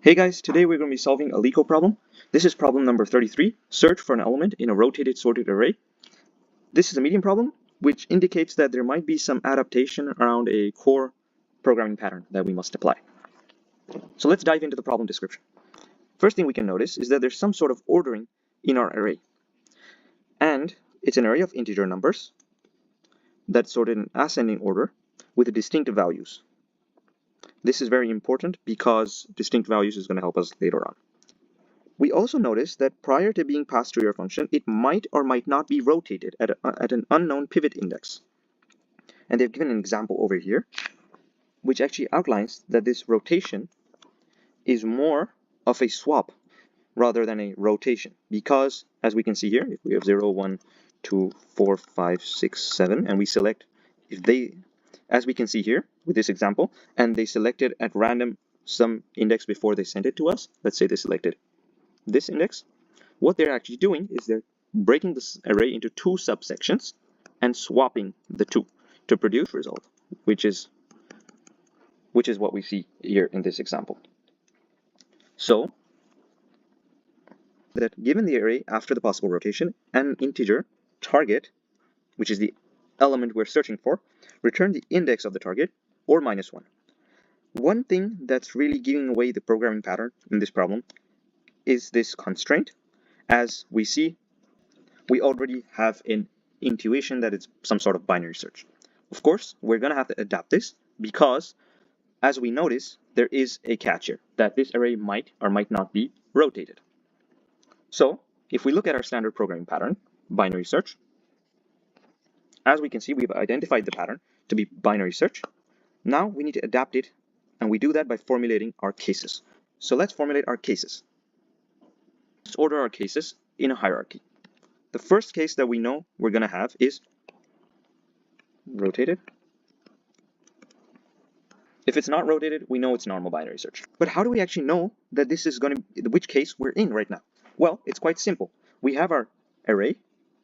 Hey guys, today we're going to be solving a LeetCode problem. This is problem number 33, search for an element in a rotated sorted array. This is a medium problem, which indicates that there might be some adaptation around a core programming pattern that we must apply. So let's dive into the problem description. First thing we can notice is that there's some sort of ordering in our array. And it's an array of integer numbers that's sorted in ascending order with distinct values. This is very important because distinct values is going to help us later on. We also notice that prior to being passed to your function, it might or might not be rotated at an unknown pivot index. And they've given an example over here, which actually outlines that this rotation is more of a swap rather than a rotation. Because, as we can see here, if we have 0, 1, 2, 4, 5, 6, 7, and we select, as we can see here with this example, and they selected at random some index before they sent it to us, let's say they selected this index, what they're actually doing is they're breaking this array into two subsections and swapping the two to produce result, which is what we see here in this example. So that given the array after the possible rotation, an integer target, which is the element we're searching for, return the index of the target or -1. One thing that's really giving away the programming pattern in this problem is this constraint. As we see, we already have an intuition that it's some sort of binary search. Of course, we're going to have to adapt this because, as we notice, there is a catch here that this array might or might not be rotated. So, if we look at our standard programming pattern, binary search, as we can see, we've identified the pattern to be binary search. Now we need to adapt it, and we do that by formulating our cases. So let's formulate our cases. Let's order our cases in a hierarchy. The first case that we know we're going to have is rotated. If it's not rotated, we know it's normal binary search. But how do we actually know that this is going to be which case we're in right now? Well, it's quite simple. We have our array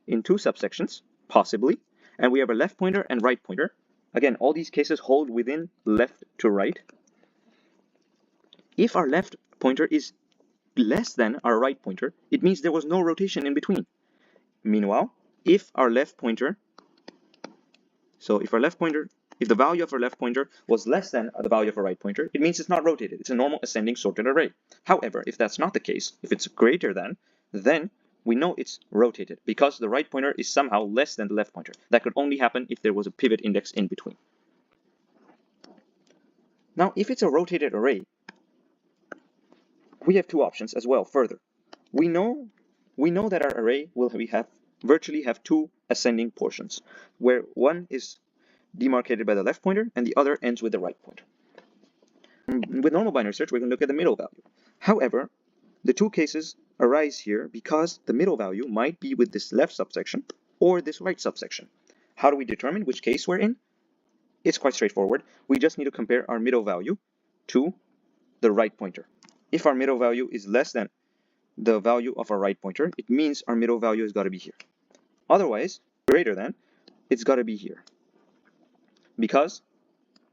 in two subsections, possibly, and we have a left pointer and right pointer. Again, all these cases hold within left to right. If our left pointer is less than our right pointer, it means there was no rotation in between. Meanwhile, if the value of our left pointer was less than the value of our right pointer, it means it's not rotated. It's a normal ascending sorted array. However, if that's not the case, if it's greater than, then we know it's rotated because the right pointer is somehow less than the left pointer. That could only happen if there was a pivot index in between. Now, if it's a rotated array, we have two options as well further. We know that our array will virtually have two ascending portions, where one is demarcated by the left pointer and the other ends with the right pointer. With normal binary search, we can look at the middle value. However, the two cases arise here because the middle value might be with this left subsection or this right subsection. How do we determine which case we're in? It's quite straightforward. We just need to compare our middle value to the right pointer. If our middle value is less than the value of our right pointer, it means our middle value has got to be here. Otherwise, greater than, it's got to be here. Because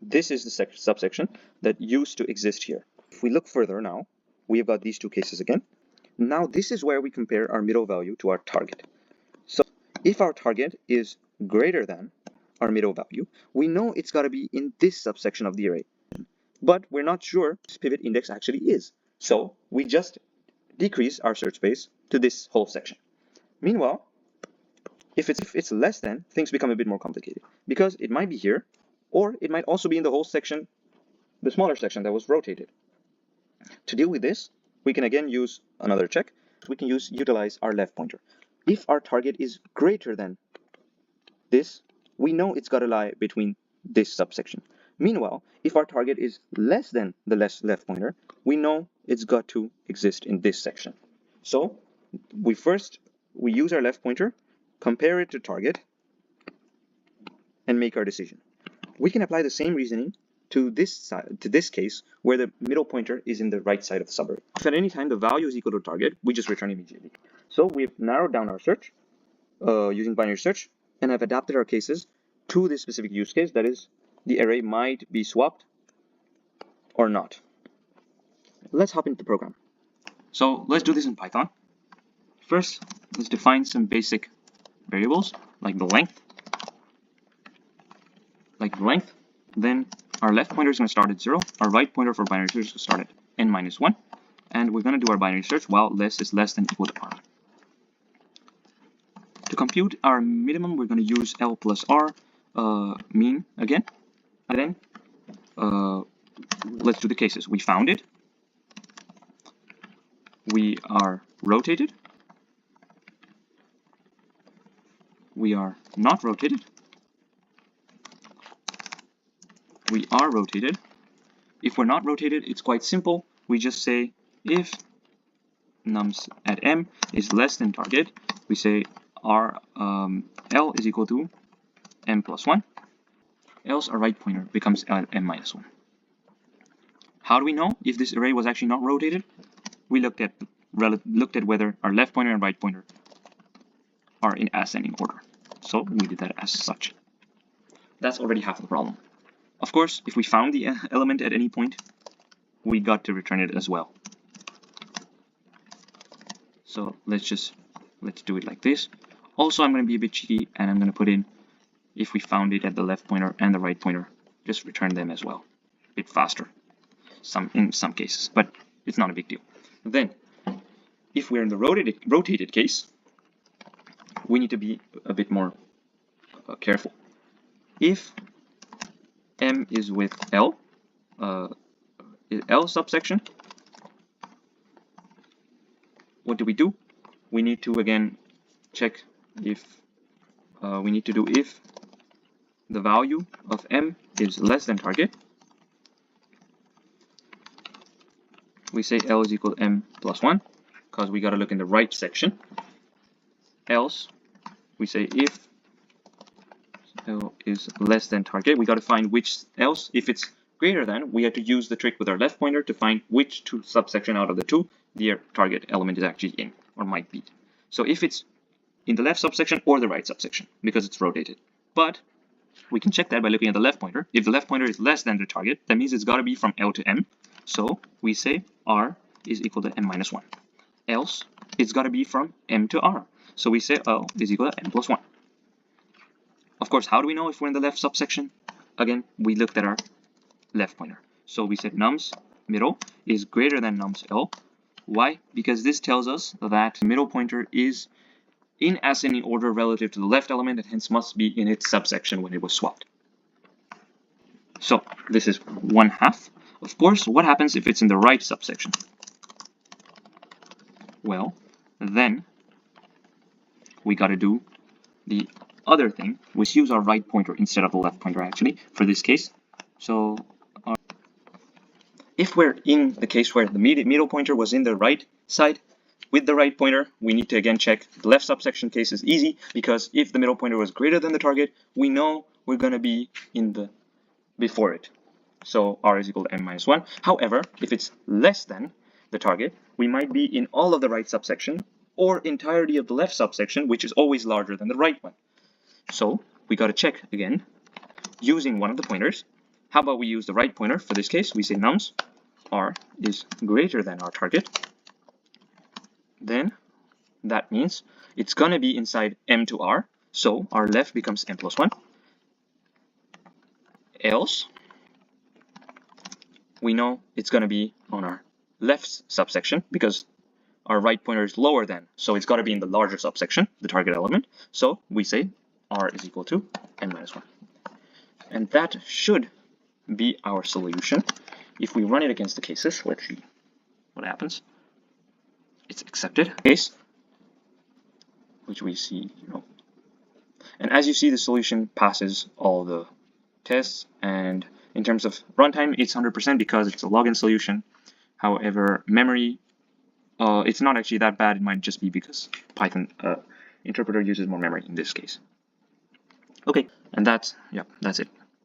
this is the subsection that used to exist here. If we look further now, we have got these two cases again. Now this is where we compare our middle value to our target. So if our target is greater than our middle value, we know it's got to be in this subsection of the array. But we're not sure this pivot index actually is. So we just decrease our search space to this whole section. Meanwhile, if it's less than, things become a bit more complicated because it might be here, or it might also be in the whole section, the smaller section that was rotated. To deal with this, we can again use another check. We can utilize our left pointer. If our target is greater than this, we know it's got to lie between this subsection. Meanwhile, if our target is less than the left pointer, we know it's got to exist in this section. So we use our left pointer, compare it to target, and make our decision. We can apply the same reasoning to this case where the middle pointer is in the right side of the subarray. If at any time the value is equal to target, we just return immediately. So we've narrowed down our search using binary search and have adapted our cases to this specific use case, that is, the array might be swapped or not. let's hop into the program. So let's do this in Python. First, let's define some basic variables like the length. Then our left pointer is going to start at 0. Our right pointer for binary search is going to start at n-1. And we're going to do our binary search while less is less than equal to r. To compute our minimum, we're going to use L plus R mean again. And then let's do the cases. We found it. We are rotated. We are not rotated. We are rotated. If we're not rotated, it's quite simple. We just say if nums at m is less than target, we say our L is equal to m plus 1, else our right pointer becomes m minus 1. How do we know if this array was actually not rotated? We looked at whether our left pointer and right pointer are in ascending order. So we did that as such. That's already half the problem. Of course, if we found the element at any point, we got to return it as well. So let's do it like this. Also, I'm going to be a bit cheeky and I'm going to put in if we found it at the left pointer and the right pointer, just return them as well. A bit faster in some cases, but it's not a big deal. Then, if we're in the rotated case, we need to be a bit more careful. If m is with L subsection, what do? We need to again check if we need to do if the value of m is less than target. We say L is equal to m plus 1 because we got to look in the right section. Else, we say if L is less than target, we got to find which else. If it's greater than, we have to use the trick with our left pointer to find which two subsection out of the two the target element is actually in or might be. So if it's in the left subsection or the right subsection because it's rotated. But we can check that by looking at the left pointer. If the left pointer is less than the target, that means it's got to be from L to M. So we say R is equal to m minus 1. Else, it's got to be from M to R. So we say L is equal to m plus 1. Of course, how do we know if we're in the left subsection? Again, we looked at our left pointer. So we said nums middle is greater than nums L. Why? Because this tells us that the middle pointer is in ascending order relative to the left element and hence must be in its subsection when it was swapped. So this is 1/2. Of course, what happens if it's in the right subsection? Well, then we got to do the other thing, which use our right pointer instead of the left pointer actually for this case. So if we're in the case where the middle pointer was in the right side, with the right pointer, we need to again check the left subsection case is easy because if the middle pointer was greater than the target, we know we're going to be in the before it. So R is equal to m minus 1. However, if it's less than the target, we might be in all of the right subsection or entirety of the left subsection, which is always larger than the right one. So we got to check again using one of the pointers. How about we use the right pointer? For this case, we say nums R is greater than our target. Then that means it's going to be inside M to R. So our left becomes M plus 1. Else, we know it's going to be on our left subsection because our right pointer is lower than. So it's got to be in the larger subsection, the target element. So we say R is equal to M minus 1. And that should be our solution. If we run it against the cases, let's see what happens. It's accepted case, which we see, and as you see, the solution passes all the tests, and in terms of runtime, it's 100% because it's a login solution. However, memory, it's not actually that bad. It might just be because Python interpreter uses more memory in this case. Okay, and that's it.